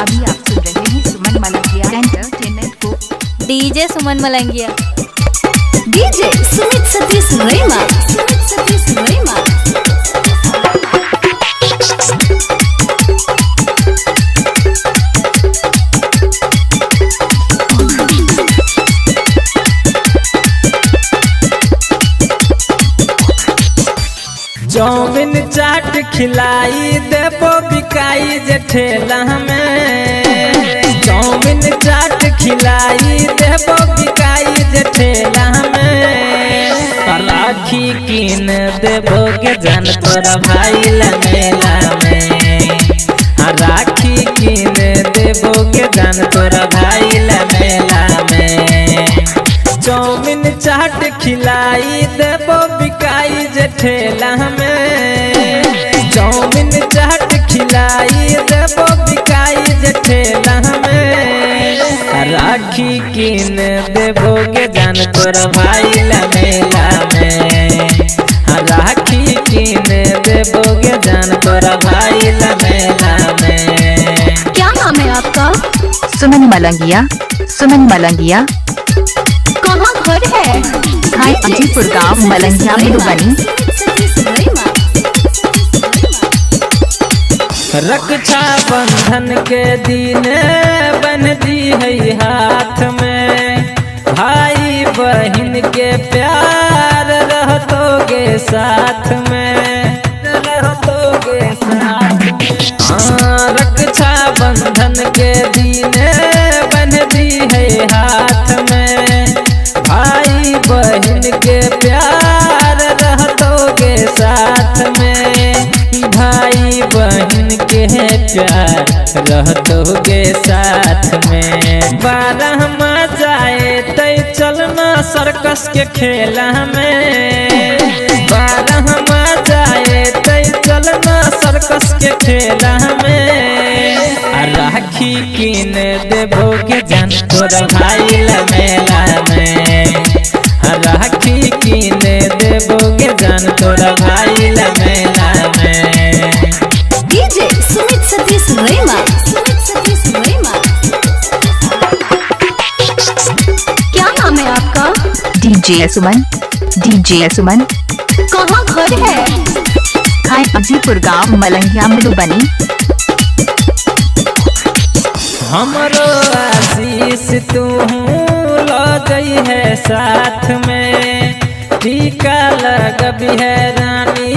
अभी आप सुन रहे हैं सुमन मलंगिया एंटरटेनमेंट को। डीजे सुमन मलंगिया, डीजे सुमित सतीश रैमा, सुमित सतीश रैमा। चाउमीन चाट खिलाई देबो बिकाई जे ठेला में। चाउमीन चाट खिलाई देबो बिकाई जे ठेला में। राखी कीन देबो के जान तोरा भाई ला मेला में। राखी कीन देबो के जान तोरा भाई ला मेला में। चाउमीन चाट खिलाई देबो बिकाई जे ठेला में। चाउमीन चाट खिलाई देबो बिकाई जे ठेला में। राखी कीन देबो के जान तोरा भाई ला मेला में। राखी कीन देबो के जान तोरा भाई ला मेला में। क्या नाम है आपका? सुमन मलंगिया, सुमन मलंगिया। कहाँ घर है? हाय अजीपुर गांव मलंगिया मधुबनी। रक्षा बंधन के दिन बंधी है हाथ में। भाई बहन के प्यार रहतोगे साथ में, रहतोगे साथ में। रक्षा बंधन के दिन बंधी है हाथ में। भाई बहन के प्यार रहतोगे साथ में। भाई बहन के प्यार रहतोगे साथ में। 12 जाए तै चलना सर्कस के खेला में। 12 जाए तै चलना सर्कस के खेला में। राखी कीन देबो के जान तोरा भाई ला मेला में। राखी कीन देबो के जान तोरा भाई ला मेला में। डीजे सुमित सतीश रैमा, सुमित सतीश रैमा। क्या नाम है आपका? डीजे सुमन, डीजे सुमन। कहाँ घर है? हाय अजीपुर गांव मलंगिया मधुबनी। हमरो आशीष तू लो गई है साथ में। टीका लगबी है रानी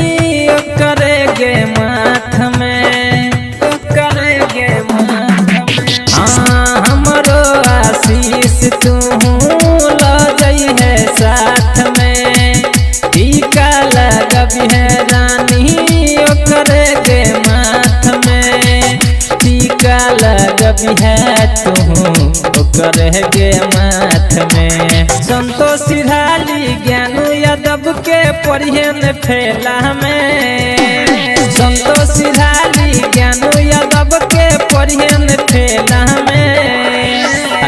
करेगे माथ में, करेगे माथ में। हाँ हमरो आशीष तू लो गई है साथ में। टीका लगबी है रानी करेगे माथ में। टीका लगबी है तू करेगे माथ में। संतोष ढाली ज्ञानू यादव के पढ़ियन फैला में। संतोष ढाली ज्ञानू यादव के पढ़ियन फैला में।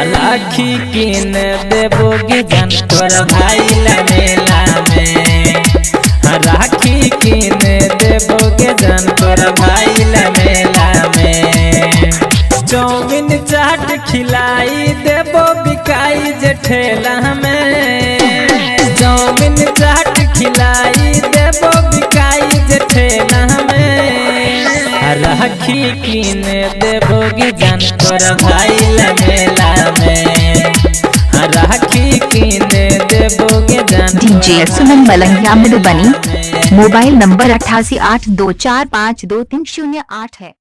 राखी कीन देबो के जान तोरा भाई ला मेला में। राखी कीन देबो के जान तोरा भाई ला मेला में। चाउमीन चाट खिलाई देबो बिकाई जे ठेला में। चाउमीन चाट खिलाई देबो बिकाई जे ठेला में। राखी कीन देबो के जान तोरा भाई ला मेला में। राखी कीन देबो के जान। डीजे सुमन मलंगिया मधुबनी। मोबाइल नंबर 8882452308 है।